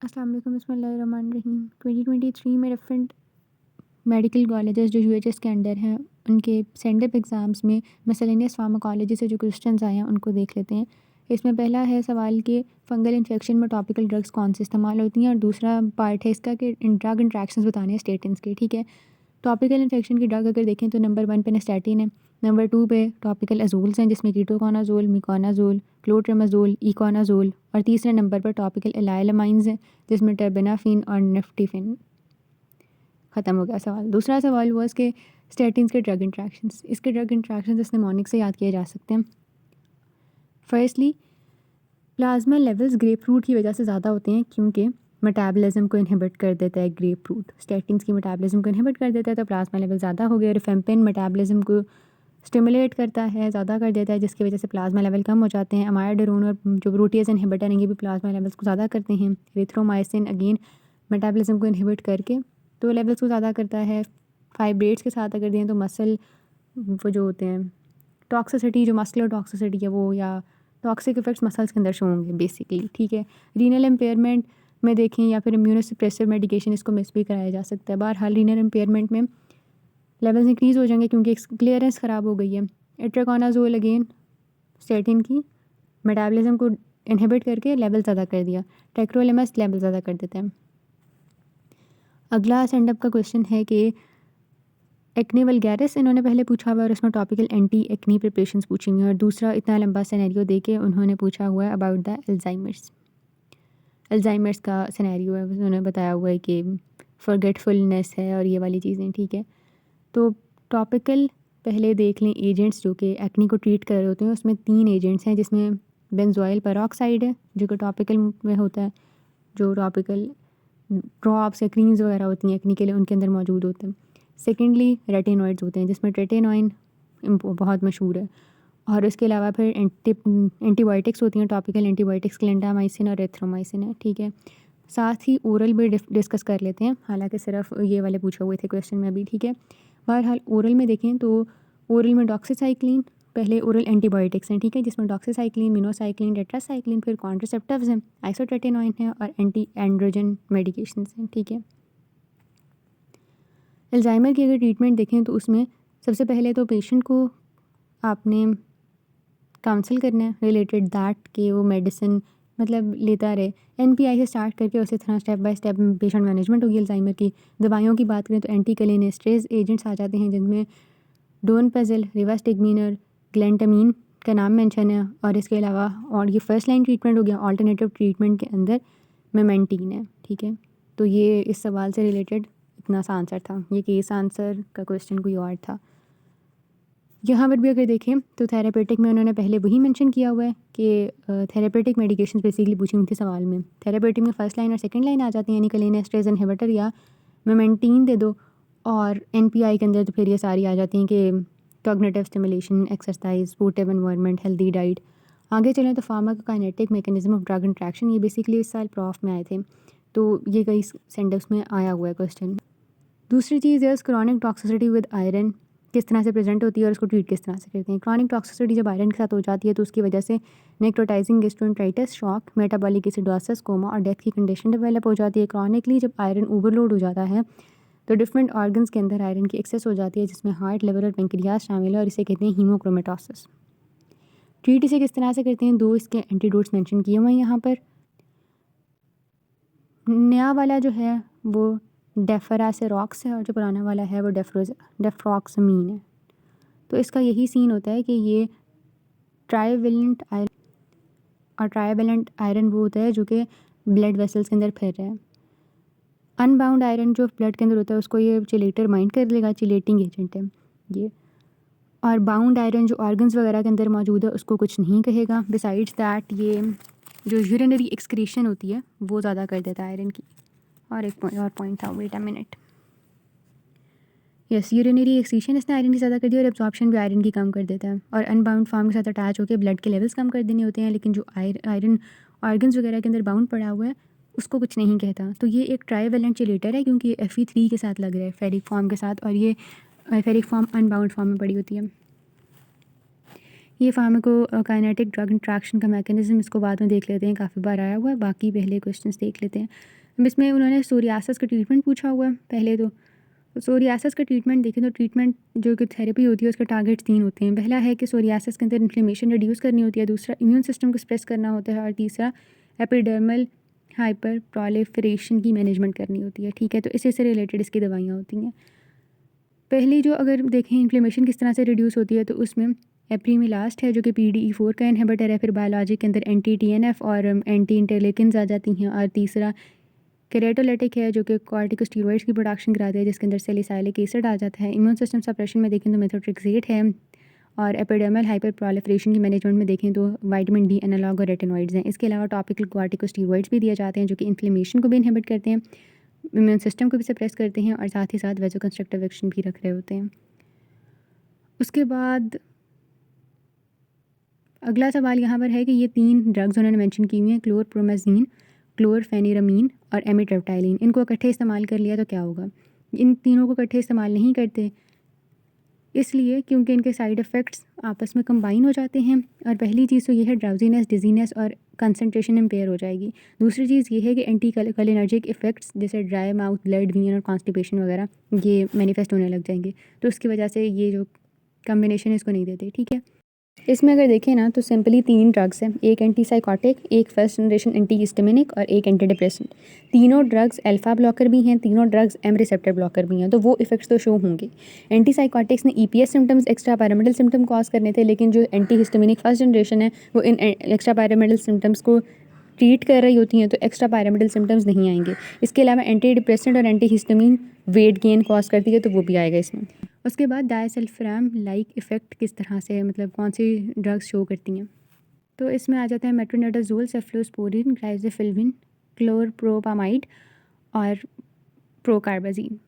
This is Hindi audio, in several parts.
अस्सलाम वालेकुम, बिस्मिल्लाहिर्रहमानिर्रहीम। 2023 में डिफरेंट मेडिकल कॉलेजेस जो यूएचएस के अंडर हैं, उनके सेंडप एग्ज़ाम्स में मिसलेनियस फार्माकोलॉजी से जो क्वेश्चंस आए हैं उनको देख लेते हैं। इसमें पहला है सवाल कि फंगल इन्फेक्शन में टॉपिकल ड्रग्स कौन सी इस्तेमाल होती हैं, और दूसरा पार्ट है इसका कि ड्रग इंट्रैक्शंस बताने हैं स्टेटिन्स के। ठीक है, टॉपिकल इन्फेक्शन की ड्रग अगर देखें तो नंबर 1 पे नेस्टैटिन है, नंबर 2 पे टॉपिकल अजूल्स हैं जिसमें कीटोकोनाजोल, मिकोनाजोल, क्लोट्रिमाजोल, इकोनाजोल, और तीसरे नंबर पर टॉपिकल एलाइलामाइंस हैं जिसमें टर्बेनाफिन और निफ्टिफिन। ख़त्म हो गया सवाल। दूसरा सवाल हुआ इसके स्टेटिन्स के ड्रग इंट्रैक्शंस। इसके ड्रग इंट्रैक्शंस इसने मॉनिक से याद किए जा सकते हैं। Firstly, plasma levels grep fruit की वजह से ज़्यादा होते हैं क्योंकि मेटाबॉलिज्म को इनहिबिट कर देता है ग्रेप फ्रूट। स्टेटिन्स की मेटाबॉलिज्म को इनहिबिट कर देता है तो प्लाज्मा लेवल ज़्यादा हो गया। रिफेम्पिन मेटाबॉलिज्म को स्टिमुलेट करता है, ज़्यादा कर देता है, जिसकी वजह से प्लाज्मा लेवल कम हो जाते हैं। अमाइडाडोन और जो प्रोटीज इनहिबिटर हैं ये भी प्लाज्मा लेवल्स को ज़्यादा करते हैं। एरिथ्रोमाइसिन अगेन मेटाबॉलिज्म को इनहिबिट करके तो लेवल्स को ज़्यादा करता है। फाइब्रेट्स के साथ अगर दें तो मसल वो जो होते हैं टॉक्सिसिटी, जो मस्कुलर टॉक्सिसिटी है वो, या टॉक्सिक इफेक्ट्स मसल्स के अंदर शो होंगे बेसिकली। ठीक है, रीनल इम्पेयरमेंट में देखें या फिर इम्यूनोसप्रेसिव मेडिकेशन, इसको मिस भी कराया जा सकता है। बहरहाल रीनल इम्पेयरमेंट में लेवल्स इंक्रीज़ हो जाएंगे क्योंकि क्लियरेंस ख़राब हो गई है। इट्राकोनाजोल अगेन स्टेटिन की मेटाबॉलिज्म को इनहिबिट करके लेवल ज़्यादा कर दिया। टेक्रोलेमस लेवल ज़्यादा कर देते हैं। अगला सेंडअप का क्वेश्चन है कि एक्ने वल्गैरिस इन्होंने पहले पूछा हुआ है और इसमें टॉपिकल एंटी एक्नी प्रिपरेशंस पूछी हुई हैं, और दूसरा इतना लंबा सिनेरियो दे के उन्होंने पूछा हुआ है अबाउट द अल्जाइमर्स का सिनेरियो है। उन्होंने बताया हुआ है कि फॉरगेटफुलनेस है और ये वाली चीज़ें। ठीक है, तो टॉपिकल पहले देख लें एजेंट्स जो कि एक्नी को ट्रीट कर रहे होते हैं। उसमें 3 एजेंट्स हैं जिसमें बेंजोइल पेरोक्साइड है जो कि टॉपिकल में होता है, जो टॉपिकल ड्रॉप्स या क्रीम्स वगैरह होती हैं एक्नी के लिए उनके अंदर मौजूद होते हैं। सेकेंडली रेटिनॉइड्स होते हैं जिसमें ट्रेटेनॉइन बहुत मशहूर है, और इसके अलावा फिर एंटीबायोटिक्स होती हैं। टॉपिकल एंटीबायोटिक्स क्लेंडामाइसिन और एथ्रोमाइसिन है। ठीक है, साथ ही ओरल भी डिस्कस कर लेते हैं, हालांकि सिर्फ ये वाले पूछे हुए थे क्वेश्चन में भी। ठीक है, बहरहाल ओरल में देखें तो ओरल में डॉक्सीसाइक्लिन पहले ओरल एंटीबायोटिक्स हैं। ठीक है, जिसमें डॉक्सीसाइक्लिन, मिनोसाइक्लिन, टेट्रासाइक्लिन, फिर कॉन्ट्रासेप्टिव्स हैं, आइसोट्रेटिनॉइन है और एंटी एंड्रोजन मेडिकेशंस हैं। ठीक है, अल्जाइमर की अगर ट्रीटमेंट देखें तो उसमें सबसे पहले तो पेशेंट को आपने काउंसल करना है रिलेटेड दैट कि वो मेडिसिन मतलब लेता रहे। एनपीआई से स्टार्ट करके उसी तरह step by step patient management होगी। अल्जाइमर की दवाइयों की बात करें तो एंटीकलिनेस्ट्रेज एजेंट्स आ जाते हैं जिनमें डोनपेजिल, रिवास्टिग्मीनर, ग्लेंटामीन का नाम मेंशन है, और इसके अलावा और ये फर्स्ट लाइन ट्रीटमेंट हो गया। ऑल्टरनेटिव ट्रीटमेंट के अंदर मेमेंटीन है। ठीक है, तो ये इस सवाल से रिलेटेड इतना सा आंसर था। ये केस आंसर का क्वेश्चन कोई और था। यहाँ पर भी अगर देखें तो थेरेपेटिक में उन्होंने पहले वही मेंशन किया हुआ है कि थेरेपेटिक मेडिकेशन बेसिकली पूछी हुई थी सवाल में। थेरेपेटिक में फर्स्ट लाइन और सेकंड लाइन आ जाती हैं, यानी कलिनेस्ट्रेज इनहिबिटर या मेमेंटीन दे दो, और एनपीआई के अंदर तो फिर ये सारी आ जाती हैं कि cognitive stimulation, exercise, sportive environment, healthy diet. आगे चलें तो pharmacokinetic mechanism of drug interaction, ये बेसिकली इस साल प्रॉफ में आए थे, तो ये कई सेंडर्स में आया हुआ है क्वेश्चन। दूसरी चीज़ है क्रॉनिक टॉक्सिसिटी विद आयरन किस तरह से प्रेजेंट होती है और उसको ट्रीट किस तरह से करते हैं। क्रॉनिक टॉक्सिसिटी जब आयरन के साथ हो जाती है तो उसकी वजह से necrotising gastroenteritis, shock, metabolic acidosis, coma और डेथ की कंडीशन डेवलप हो जाती है। क्रॉनिकली जब आयरन ओवरलोड हो जाता है तो डिफरेंट ऑर्गन्स के अंदर आयरन की एक्सेस हो जाती है, जिसमें हार्ट, लिवर और पेंक्रियाज शामिल है, और इसे कहते हैं हीमोक्रोमेटोसिस। ट्रीट इसे किस तरह से करते हैं, 2 इसके एंटीडोट्स मेंशन किए हुए हैं यहाँ पर। नया वाला जो है वो डेफरासेरॉक्स है और जो पुराना वाला है वो डेफ्रॉक्समीन है। तो इसका यही सीन होता है कि ये ट्राइवेलेंट आयरन, और ट्राइवेलेंट आयरन वो होता है जो कि ब्लड वेसल्स के अंदर फिर रहा है। अनबाउंड आयरन जो ब्लड के अंदर होता है उसको ये चिलेटर माइंड कर लेगा, चिलेटिंग एजेंट है ये। और बाउंड आयरन जो ऑर्गन्स वगैरह के अंदर मौजूद है उसको कुछ नहीं कहेगा। बिसाइड्स दैट ये जो यूरिनरी एक्सक्रीशन होती है वो ज़्यादा कर देता है आयरन की। और एक पॉइंट था, wait a minute, yes, urinary excretion इसने आयरन की ज़्यादा कर दी और एब्जॉर्प्शन भी आयरन की कम कर देता है, और अनबाउंड फॉर्म के साथ अटैच होकर ब्लड के लेवल्स कम कर देने होते हैं, लेकिन जो आयरन ऑर्गन्स वगैरह के अंदर बाउंड पड़ा हुआ है उसको कुछ नहीं कहता। तो ये एक ट्राइवेलेंट चिलेटर है क्योंकि ये Fe3 के साथ लग रहा है, फेरिक फॉर्म के साथ, और ये फेरिक फॉर्म अनबाउंड फॉर्म में पड़ी होती है। ये फार्माकोकाइनेटिक ड्रग इंट्रैक्शन का मैकेनिज्म, इसको बाद में देख लेते हैं, काफ़ी बार आया हुआ है। बाकी पहले क्वेश्चंस देख लेते हैं। अब इसमें उन्होंने सोरियासिस का ट्रीटमेंट पूछा हुआ है। पहले तो सोरियासिस का ट्रीटमेंट देखें तो ट्रीटमेंट जो कि थेरेपी होती है उसके टारगेट्स 3 होते हैं। पहला है कि सोरियासिस के अंदर इन्फ्लेमेशन रिड्यूस करनी होती है, दूसरा इम्यून सिस्टम को सप्रेस करना होता है, और तीसरा एपिडर्मल हाइपर प्रोलिफरेशन की मैनेजमेंट करनी होती है। ठीक है, तो इसी से रिलेटेड इसकी दवाइयाँ होती हैं। पहली जो अगर देखें इन्फ्लेमेशन किस तरह से रिड्यूस होती है, तो उसमें एप्रीमिलास्ट है जो कि PDE4 का इनहिबिटर है। फिर बायोलॉजिक के अंदर एंटी TNF और एंटी इंटरलेकिन्स आ जाती हैं। और तीसरा केरेटोलाइटिक है जो कि कॉर्टिकोस्टेरॉइड्स की प्रोडक्शन कराते हैं, जिसके अंदर सैलिसाइलिक एसिड आ जाता है। इम्यून सिस्टम सप्रेशन में देखें तो मेथोट्रेक्सेट है, और एपिडर्मल हाइपर प्रोलिफरेशन की मैनेजमेंट में देखें तो विटामिन D एनालॉग और रेटिनॉइड्स हैं। इसके अलावा टॉपिकल कॉर्टिकोस्टेरॉइड्स भी दिए जाते हैं जो कि इन्फ्लेमेशन को भी इनहिबिट करते हैं, इम्यून सिस्टम को भी सप्रेस करते हैं, और साथ ही साथ वेजोकंस्ट्रक्टिव एक्शन भी रख रहे होते हैं। उसके बाद अगला सवाल यहाँ पर है कि ये 3 ड्रग्स उन्होंने मेंशन की हुई हैं, क्लोरप्रोमाजीन, क्लोरफेनिरामीन और एमिट्रिप्टाइलिन। इनको इकट्ठे इस्तेमाल कर लिया तो क्या होगा? इन तीनों को इकट्ठे इस्तेमाल नहीं करते, इसलिए क्योंकि इनके साइड इफ़ेक्ट्स आपस में कंबाइन हो जाते हैं। और पहली चीज़ तो ये है ड्राउजीनेस, डिजीनेस और कंसंट्रेशन इम्पेयर हो जाएगी। दूसरी चीज़ ये है कि एंटी कलिनर्जिक इफ़ेक्ट्स जैसे ड्राई माउथ, ब्लड वीन और कॉन्स्टिपेशन वगैरह ये मैनिफेस्ट होने लग जाएंगे। तो उसकी वजह से ये जो कम्बिनेशन है इसको नहीं देते। ठीक है, इसमें अगर देखें ना तो सिंपली 3 ड्रग्स हैं, एक एंटीसाइकोटिक, एक फर्स्ट जनरेशन एंटीहिस्टामिनिक और एक एंटी डिप्रेसेंट। तीनों ड्रग्स अल्फा ब्लॉकर भी हैं, तीनों ड्रग्स एम रिसेप्टर ब्लॉकर भी हैं, तो वो इफेक्ट्स तो शो होंगे। एंटीसाइकोटिक्स ने EPS symptoms, extra pyramidal symptom cause करने थे, लेकिन जो एंटीहिस्टामिनिक फर्स्ट जनरेशन है वो इन एक्स्ट्रा पैरामिडल सिम्टम्स को ट्रीट कर रही होती हैं, तो एक्स्ट्रा पैरामिडल सिम्टम्स नहीं आएंगे। इसके अलावा एंटी डिप्रेसेंट और एंटीहिस्टामिन वेट गेन कॉज करती है, तो वो भी आएगा इसमें। उसके बाद डायसल्फाम लाइक इफ़ेक्ट किस तरह से, मतलब कौन सी ड्रग्स शो करती हैं, तो इसमें आ जाता है मेट्रोनिडाजोल, सेफ्लोस्पोरिन, ग्लाइजोफिल्विन, क्लोरप्रोपामाइड और प्रोकार्बाजीन।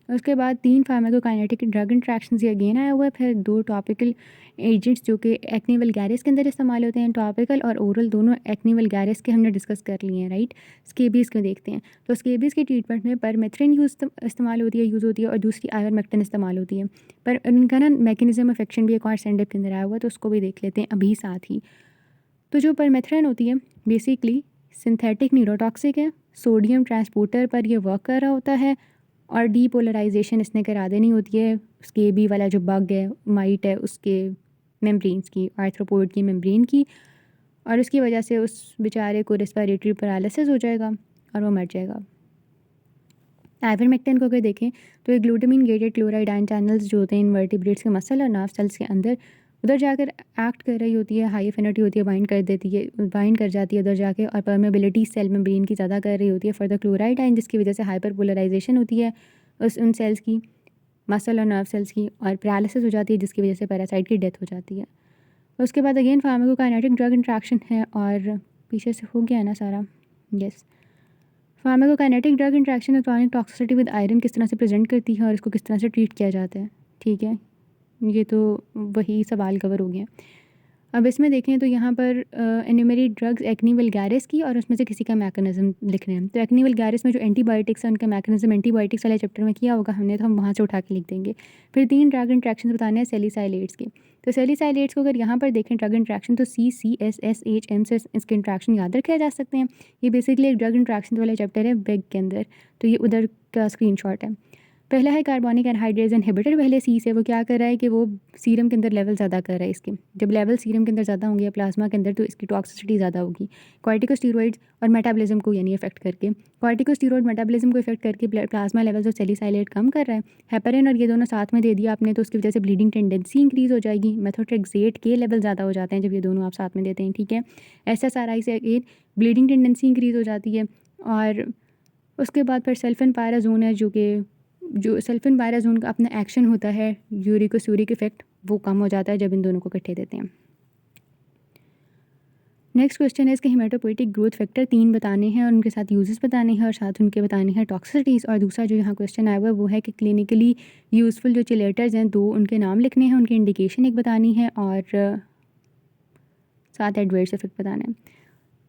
उसके बाद 3 फार्माकोकाइनेटिक ड्रग इंट्रैक्शंस ये अगेन आया हुआ है। फिर 2 टॉपिकल एजेंट्स जो कि एक्ने वल्गैरिस के अंदर इस्तेमाल होते हैं, टॉपिकल और ओरल दोनों एक्ने वल्गैरिस के हमने डिस्कस कर लिए हैं, राइट। स्केबीज़ को देखते हैं, तो स्केबीज़ के ट्रीटमेंट में परमेथ्रिन इस्तेमाल यूज़ होती है और दूसरी आइवरमेक्टिन इस्तेमाल होती है। पर उनका ना मैकेनिज्म ऑफ एक्शन भी एक और सेंडअप के अंदर आया हुआ है, तो उसको भी देख लेते हैं अभी साथ ही। तो जो परमेथ्रिन होती है बेसिकली सिंथेटिक न्यूरोटॉक्सिक है, सोडियम ट्रांसपोर्टर पर ये वर्क कर रहा होता है, और डीपोलराइजेशन इसने करा देनी होती है स्केबी वाला जो बग है, माइट है, उसके मेम्ब्रेन्स की, आर्थ्रोपोड की मेम्ब्रेन की, और उसकी वजह से उस बेचारे को रेस्पिरेटरी पैरालिसिस हो जाएगा और वो मर जाएगा। आइवरमेक्टिन को अगर देखें तो ये glutamine gated chloride ion channels जो होते हैं इनवर्टिब्रेट्स के मसल और नर्व सेल्स के अंदर, उधर जाकर एक्ट कर रही होती है, हाई एफिनिटी होती है, बाइंड कर देती है, बाइंड कर जाती है उधर जाके, और परमेबिलिटी सेल मेम्ब्रेन की ज़्यादा कर रही होती है फॉर द क्लोराइड आयन, जिसकी वजह से हाइपर पोलराइजेशन होती है उन सेल्स की, मसल और नर्व सेल्स की, और पैरालिसिस हो जाती है, जिसकी वजह से पैरासाइट की डेथ हो जाती है। उसके बाद अगेन फार्माकोकाइनेटिक ड्रग इंट्रैक्शन है, और पीछे से हो गया ना सारा, यस। फार्माकोकाइनेटिक ड्रग इंट्रैक्शन में क्रॉनिक टॉक्सिसिटी विद आयरन किस तरह से प्रेजेंट करती है और इसको किस तरह से ट्रीट किया जाता है। ठीक है, ये तो वही सवाल कवर हो गया। अब इसमें देखें तो यहाँ पर एन्यूमरेट ड्रग्स एक्ने वल्गैरिस की, और उसमें से किसी का मैकेनिज्म लिखने हैं। तो एक्ने वल्गैरिस में जो एंटीबायोटिक्स है उनका मैकेनिज्म एंटीबायोटिक्स वाले चैप्टर में किया होगा हमने, तो हम वहाँ से उठा के लिख देंगे। फिर 3 ड्रग इंट्रैक्शन बताने हैं सैलिसाइलेट्स के। तो सैलिसाइलेट्स को अगर यहाँ पर देखें ड्रग इंट्रैक्शन, तो CCSSHM से इसके इंट्रैक्शन याद रखे जा सकते हैं। ये बेसिकली एक ड्रग इंट्रैक्शन वाला चैप्टर है बेग के अंदर, तो ये उधर का स्क्रीनशॉट है। पहला है कार्बोनिक एनहाइड्रेज इनहिबिटर, पहले C से। वो क्या कर रहा है कि वो सीरम के अंदर लेवल ज़्यादा कर रहा है इसके। जब लेवल सीरम के अंदर ज़्यादा होंगे या प्लाज्मा के अंदर, तो इसकी टॉक्सिसिटी ज़्यादा होगी कॉर्टिकोस्टेरॉइड्स और मेटाबॉलिज्म को यानी इफेक्ट करके। कॉर्टिकोस्टेरॉइड मेटाबॉलिज्म को इफेक्ट करके प्लाज्मा लेवल्स और सैलिसाइलेट कम कर रहा है। हेपेरिन और ये दोनों साथ में दे दिया आपने, तो उसकी वजह से ब्लीडिंग टेंडेंसी इंक्रीज़ हो जाएगी। मेथोट्रेक्सेट के लेवल ज़्यादा हो जाते हैं जब ये दोनों आप साथ में देते हैं। ठीक है, SSRI से अगेन ब्लीडिंग टेंडेंसी इंक्रीज़ हो जाती है। और उसके बाद फिर सल्फेनपायराजोन है, जो सल्फेनपायराजोन का अपना एक्शन होता है यूरिकोसूरिक इफेक्ट, वो कम हो जाता है जब इन दोनों को इकट्ठे देते हैं। नेक्स्ट क्वेश्चन है इसके हेमेटोपोइटिक ग्रोथ फैक्टर 3 बताने हैं और उनके साथ यूजेस बताने हैं और साथ उनके बताने हैं टॉक्सिसिटीज़। और दूसरा जो यहाँ क्वेश्चन आया हुआ है वो है कि क्लिनिकली यूज़फुल जो चिलेटर्स हैं 2 उनके नाम लिखने हैं, उनकी इंडिकेशन एक बतानी है और साथ एडवर्स इफेक्ट बताना है।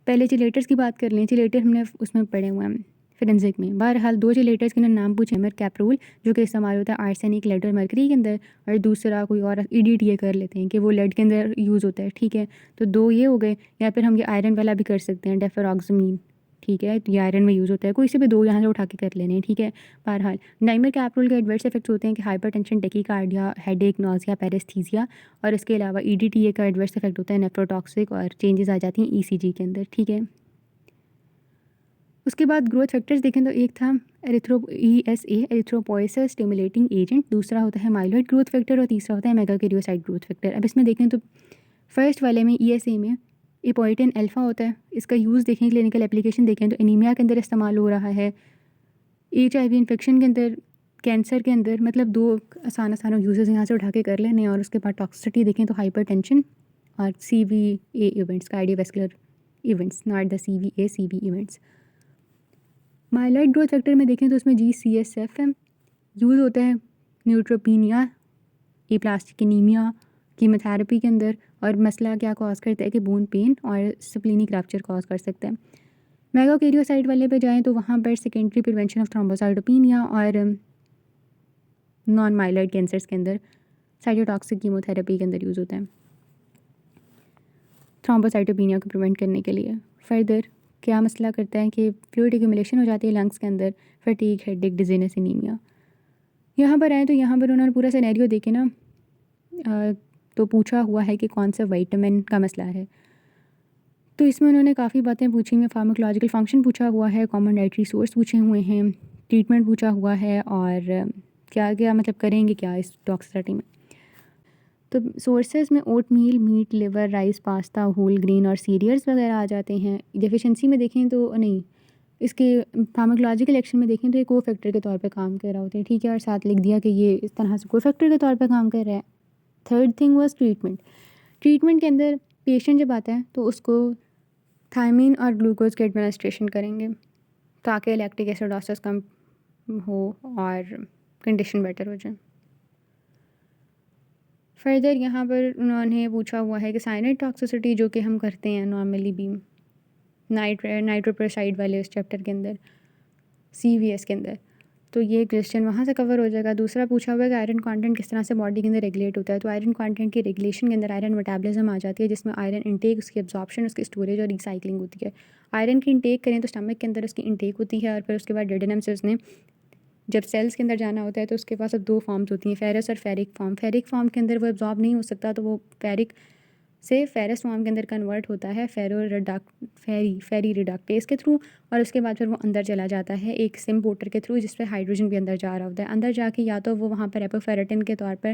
पहले चिलेटर्स की बात कर लें। चिलेटर हमने उसमें पढ़े हुए हैं। फोरेंसिक में। बहरहाल 2 चिलेटर्स के नाम पूछे, कैप्रोल जो कि इस्तेमाल होता है आर्सेनिक, लेड और मरकरी के अंदर, और दूसरा कोई और EDTA कर लेते हैं कि वो लेड के अंदर यूज़ होता है, ठीक है। तो 2 ये हो गए, या फिर हम ये आयरन वाला भी कर सकते हैं, डेफेरॉक्सामीन, ठीक है, तो ये आयरन में यूज़ होता है। कोई से भी 2 यहाँ से उठा के कर लेने हैं, ठीक है। बहरहाल डाइमर कैप्रोल के एडवर्स इफेक्ट्स होते हैं कि hypertension, tachycardia, headache, nausea, paraesthesia, और इसके अलावा EDTA का एडवर्स इफेक्ट होता है नेफ्रोटॉक्सिक, और चेंजेस आ जाती हैं ECG के अंदर, ठीक है। उसके बाद ग्रोथ फैक्टर्स देखें तो एक था ESA, एरिथ्रोपोइसिस स्टिमुलेटिंग एजेंट, दूसरा होता है माइलॉइड ग्रोथ फैक्टर, और तीसरा होता है मेगाकैरियोसाइट ग्रोथ फैक्टर। अब इसमें देखें तो फर्स्ट वाले में ESA में इपोइटिन अल्फा होता है। इसका यूज़ देखें, क्लिनिकल एप्लीकेशन देखें तो एनीमिया के अंदर इस्तेमाल हो रहा है, HIV इन्फेक्शन के अंदर, कैंसर के अंदर, मतलब 2 आसान यूजेस यहाँ से उठा के कर लेने। और उसके बाद टॉक्सिसिटी देखें तो हाइपरटेंशन और CVA events, cardiovascular events, not the CV events. Myeloid growth factor में देखें तो उसमें GCSF है, यूज़ होता है न्यूट्रोपीनिया, एप्लास्टिक एनीमिया, कीमोथेरेपी के अंदर, और मसला क्या कॉज करता है कि बोन पेन और स्प्लीनिक रैप्चर कॉज कर सकता है। मेगाकैरियोसाइट वाले पे जाएं तो वहाँ पर सेकेंडरी प्रिवेंशन ऑफ थ्रोम्बोसाइटोपिनिया और नॉन माइलॉइड कैंसर्स के अंदर साइटोटॉक्सिक कीमोथेरेपी के अंदर यूज़ होता है थ्रोम्बोसाइटोपिनिया को प्रिवेंट करने के लिए। फर्दर क्या मसला करता है कि फ्लूइड एक्यूमुलेशन हो जाती है लंग्स के अंदर, फटीग, हेडेक, डिजीनेस, एनीमिया। यहाँ पर आए तो यहाँ पर उन्होंने पूरा सिनेरियो देखे ना, तो पूछा हुआ है कि कौन सा विटामिन का मसला है। तो इसमें उन्होंने काफ़ी बातें पूछी हैं, फार्माकोलॉजिकल फंक्शन पूछा हुआ है, कॉमन डाइटरी सोर्स पूछे हुए हैं, ट्रीटमेंट पूछा हुआ है, और क्या क्या मतलब करेंगे क्या इस टॉक्सिसिटी में। तो सोर्सेज में oat meal, meat, liver, rice, pasta, whole grain और सीरियल्स वगैरह आ जाते हैं। डेफिशिएंसी में देखें तो नहीं, इसके फार्माकोलॉजिकल एक्शन में देखें तो ये को फैक्टर के तौर पे काम कर रहा होता है, ठीक है, और साथ लिख दिया कि ये इस तरह से को फैक्टर के तौर पे काम कर रहा है। Third thing was treatment. Treatment के अंदर पेशेंट जब आता है तो उसको थायमीन और ग्लूकोज के एडमिनिस्ट्रेशन करेंगे ताकि लैक्टिक एसिडोसिस कम हो और कंडीशन बेटर हो जाए। फर्दर यहाँ पर उन्होंने पूछा हुआ है कि साइनाइड टॉक्सिसिटी जो कि हम करते हैं नॉर्मली भी नाइट्रोप्रोसाइड वाले उस चैप्टर के अंदर, CVS के अंदर, तो ये क्वेश्चन वहाँ से कवर हो जाएगा। दूसरा पूछा हुआ है कि आयरन कंटेंट किस तरह से बॉडी के अंदर रेगुलेट होता है। तो आयरन कंटेंट की रेगुलेशन के अंदर आयरन मेटाबॉलिज्म आ जाती है, जिसमें आयरन इंटेक, उसकी एब्जॉर्प्शन, उसकी स्टोरेज और रिसाइकलिंग होती है। आयरन की इंटेक करें तो स्टमक के अंदर उसकी इंटेक होती है, और फिर उसके बाद डेडेनम से उसने जब सेल्स के अंदर जाना होता है तो उसके पास अब 2 फॉर्म्स होती हैं, फेरस और फेरिक फॉर्म। फेरिक फॉर्म के अंदर वो एब्जॉर्ब नहीं हो सकता, तो वो फेरिक से फेरस फॉर्म के अंदर कन्वर्ट होता है फेरी रिडक्टेज के थ्रू, और उसके बाद फिर वो अंदर चला जाता है एक सिम पोर्टर के थ्रू, जिस पर हाइड्रोजन भी अंदर जा रहा होता है। अंदर जाके या तो वो वहाँ पर एपोफेरेटिन के तौर पर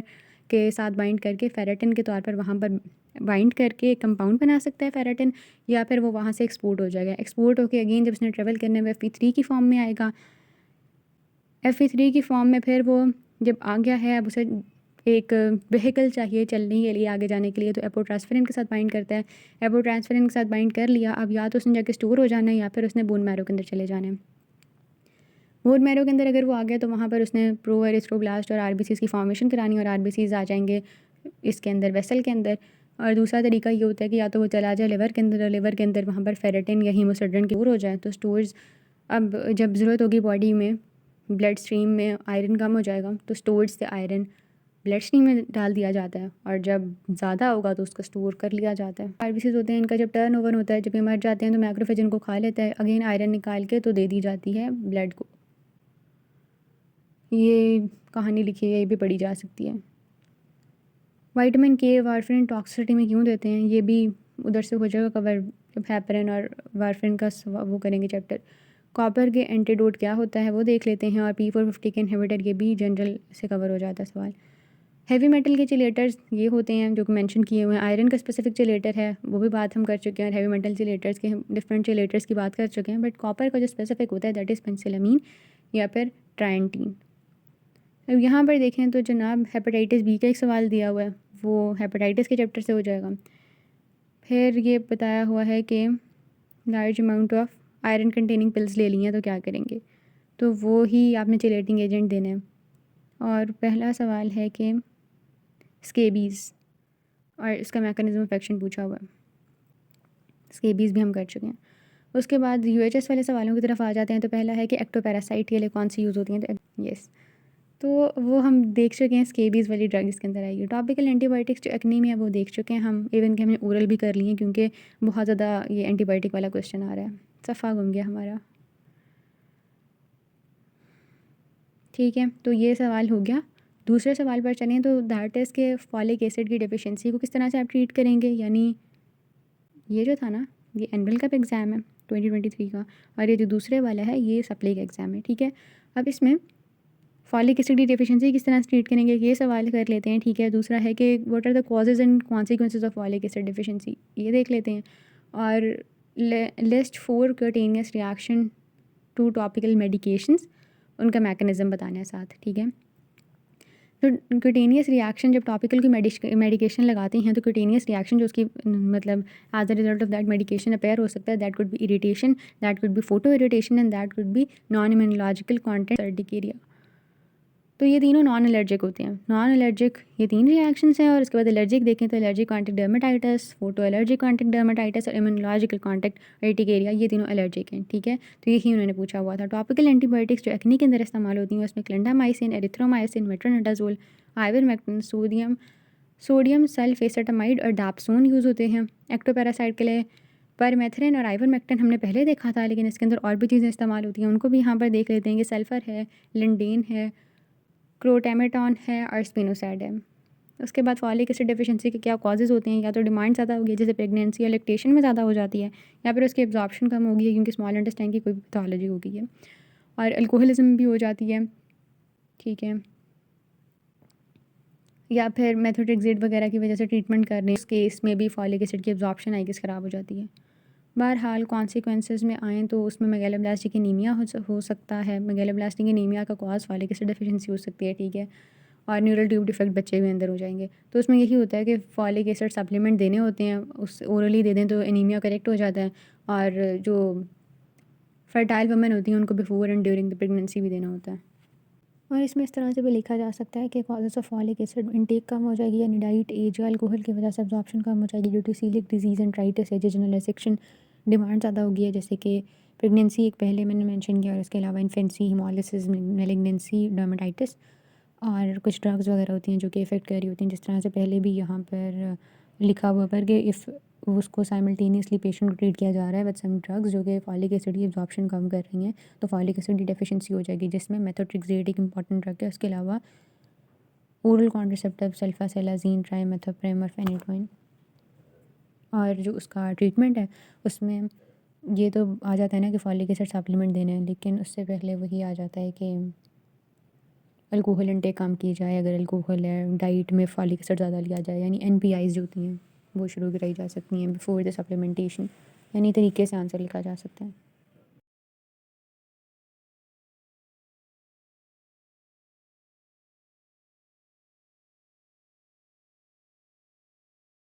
के साथ बाइंड करके, फेरेटिन के तौर पर वहाँ पर बाइंड करके एक कंपाउंड बना सकता है फेरेटिन, या फिर वो वहाँ से एक्सपोर्ट हो जाएगा। एक्सपोर्ट होकर अगेन जब उसने ट्रेवल करने में Fe3 की फॉर्म में आएगा, Fe3 की फॉर्म में फिर वो जब आ गया है, अब उसे एक व्हीकल चाहिए चलने के लिए, आगे जाने के लिए, तो एपोट्रांसफेरिन के साथ बाइंड करता है। एपोट्रांसफेरिन के साथ बाइंड कर लिया, अब या तो उसने जाके स्टोर हो जाना है या फिर उसने बोन मैरो के अंदर चले जाना है। बोन मैरो के अंदर अगर वो आ गया तो वहाँ पर उसने प्रो एरिथ्रोब्लास्ट और RBCs की फॉर्मेशन करानी, और RBCs आ जाएंगे इसके अंदर वेसल के अंदर। और दूसरा तरीका ये होता है कि या तो वो चला जाए लिवर के अंदर, और लिवर के अंदर वहाँ पर फेरेटिन या हीमोसिड्रिन की हो जाए, तो स्टोर्स अब जब ज़रूरत होगी बॉडी में, ब्लड स्ट्रीम में आयरन कम हो जाएगा तो स्टोर्स से आयरन ब्लड स्ट्रीम में डाल दिया जाता है, और जब ज़्यादा होगा तो उसको स्टोर कर लिया जाता है। RBCs होते हैं, इनका जब टर्न ओवर होता है, जब ये मर जाते हैं तो मैक्रोफेज इनको खा लेता है, अगेन आयरन निकाल के तो दे दी जाती है ब्लड को। ये कहानी लिखी है, ये भी पढ़ी जा सकती है। विटामिन K वारफरिन टॉक्सिसिटी में क्यों देते हैं, ये भी उधर से हो जाएगा कवर जब हेपरिन और वारफरिन का वो करेंगे चैप्टर। कॉपर के एंटीडोट क्या होता है वो देख लेते हैं, और P450 के इनहिबिटर, ये भी जनरल से कवर हो जाता है सवाल। हैवी मेटल के चिलेटर्स ये होते हैं जो कि मेंशन किए हुए हैं। आयरन का स्पेसिफिक चिलेटर है, वो भी बात हम कर चुके हैं, और हैवी मेटल चिलेटर्स के हम डिफरेंट चिलेटर्स की बात कर चुके हैं। बट कॉपर का जो स्पेसिफिक होता है दैट इज़ पेंसिलमीन या फिर ट्रायंटीन। अब यहाँ पर देखें तो जनाब हेपेटाइटिस B का एक सवाल दिया हुआ है, वो हेपेटाइटिस के चैप्टर से हो जाएगा। फिर ये बताया हुआ है कि large amount of iron containing pills ले ली हैं तो क्या करेंगे, तो वो ही आपने चिलेटिंग एजेंट देना है। और पहला सवाल है कि स्केबीज़ और इसका मैकेनिज्म ऑफ एक्शन पूछा हुआ है, स्केबीज़ भी हम कर चुके हैं। उसके बाद यूएचएस वाले सवालों की तरफ आ जाते हैं। तो पहला है कि एक्टोपैरासाइट के लिए कौन सी यूज़ होती हैं, तो यस, तो वो हम देख चुके हैं, स्केबीज़ वाली ड्रग इसके अंदर आएगी। टॉपिकल एंटीबायोटिक्स जो एक्ने में है वो देख चुके हैं हम, इवन कि हमने ओरल भी कर लिए हैं, क्योंकि बहुत ज़्यादा ये एंटीबायोटिक वाला क्वेश्चन आ रहा है। सफ़ा घूम गया हमारा। ठीक है, तो ये सवाल हो गया। दूसरे सवाल पर चलें तो दैट इज़ के फॉलिक एसिड की डेफिशिएंसी को किस तरह से आप ट्रीट करेंगे। यानी ये जो था ना, ये एनुअल का एग्ज़ाम है 2023 का, और ये जो दूसरे वाला है ये सप्ली का एग्ज़ाम है। ठीक है, अब इसमें फॉलिक एसिड की डेफिशिएंसी किस तरह से ट्रीट करेंगे, ये सवाल कर लेते हैं। ठीक है, दूसरा है कि what are the causes and consequences of folic acid deficiency, ये देख लेते हैं। और list 4 cutaneous reaction to topical medications, उनका मैकेनिज़्म बताना है साथ। ठीक है, तो क्यूटेनियस रिएक्शन जब टॉपिकल की मेडिकेशन लगाते हैं तो क्यूटेनियस रिएक्शन जो उसकी मतलब as a result of that medication appear हो सकता है। That could be irritation, that could be photo irritation and that could B non immunological contact urticaria. तो ये तीनों नॉन एलर्जिक होते हैं। नॉन एलर्जिक ये 3 रिएक्शंस हैं, और उसके बाद एलर्जिक देखें तो allergic contact dermatitis, photo allergic contact dermatitis और इम्यूनोलॉजिकल कॉन्टैक्ट अर्टिकेरिया, ये तीनों एलर्जिक हैं। ठीक है, तो यही उन्होंने पूछा हुआ था। टॉपिकल एंटीबायोटिक्स जो एक्ने के अंदर इस्तेमाल होती हैं उसमें clindamycin, erythromycin, metronidazole, ivermectin, sodium sulfacetamide और डाप्सोन यूज़ होते हैं। एक्टोपैरासाइट के लिए परमेथ्रिन और आइवरमेक्टिन हमने पहले देखा था, लेकिन इसके अंदर और भी चीज़ें इस्तेमाल होती हैं, उनको भी यहाँ पर देख लेते हैं कि सल्फ़र है, लिंडेन है, क्रोटेमेटॉन है और स्पिनोसाइड है। उसके बाद फॉलिक एसिड डेफिशिएंसी के क्या कॉजेज़ होते हैं, या तो डिमांड ज़्यादा होगी जैसे प्रेगनेंसी या लैक्टेशन में ज़्यादा हो जाती है, या फिर उसकी एब्जॉर्प्शन कम होगी है क्योंकि स्मॉल इंटेस्टाइन की कोई पैथोलॉजी हो गई है, और अल्कोहलिज्म भी हो जाती है। ठीक है, या फिर मेथोट्रेक्सेट वगैरह की वजह से ट्रीटमेंट कर रहे हैं, उस केस में भी फॉलिक एसिड की एब्जॉर्प्शन आई ख़राब हो जाती है। बहरहाल कॉन्सिक्वेंसेस में आएँ तो उसमें मेगालोब्लास्टिक एनीमिया हो सकता है। मेगालोब्लास्टिक एनीमिया का कॉज फॉलिक एसिड डेफिशिएंसी हो सकती है। ठीक है, और न्यूरल ट्यूब डिफेक्ट बच्चे भी अंदर हो जाएंगे। तो उसमें यही होता है कि फॉलिक एसिड सप्लीमेंट देने होते हैं, उस ओरली दे दें तो एनीमिया करेक्ट हो जाता है, और जो फर्टाइल वुमेन होती हैं उनको before and during the pregnancy भी देना होता है। और इसमें इस तरह से भी लिखा जा सकता है कि causes of folic acid intake कम हो जाएगी, यानी डाइट, एज या अल्कोहल की वजह से एब्जॉर्प्शन कम हो जाएगी due to coeliac disease enteritis है, जेजुनल सेक्शन डिमांड ज़्यादा होगी है, जैसे कि प्रेगनेंसी एक पहले मैंने मेंशन किया, और इसके अलावा इन्फेंसी, हिमोलिसिस, मेलिग्नेंसी, डर्मेटाइटिस, और कुछ ड्रग्स वगैरह होती हैं जो कि इफ़ेक्ट कर रही होती हैं, जिस तरह से पहले भी यहाँ पर लिखा हुआ पर कि इफ़ उसको साइमल्टेनियसली पेशेंट को ट्रीट किया जा रहा है विद सम ड्रग्स जो कि फॉलिक एसिड की एब्जॉर्प्शन कम कर रही हैं, तो फॉलिक एसिड की डेफिशिएंसी हो जाएगी, जिसमें मेथोट्रेक्सेट एक इंपॉर्टेंट ड्रग है। उसके अलावा ओरल कॉन्ट्रासेप्टिव सल्फासेलाजीन, ट्राइमेथोप्रेम और फेनिटोइन, और जो उसका ट्रीटमेंट है उसमें ये तो आ जाता है ना कि फॉलिक एसिड सप्लीमेंट देना है, लेकिन उससे पहले वही आ जाता है कि अल्कोहल इंटेक कम की जाए, अगर अल्कोहल है डाइट में फॉलिक एसिड ज़्यादा लिया जाए, यानी NPIs जो होती हैं वो शुरू कराई जा सकती हैं बिफोर द सप्लीमेंटेशन, यानी तरीके से आंसर लिखा जा सकता है।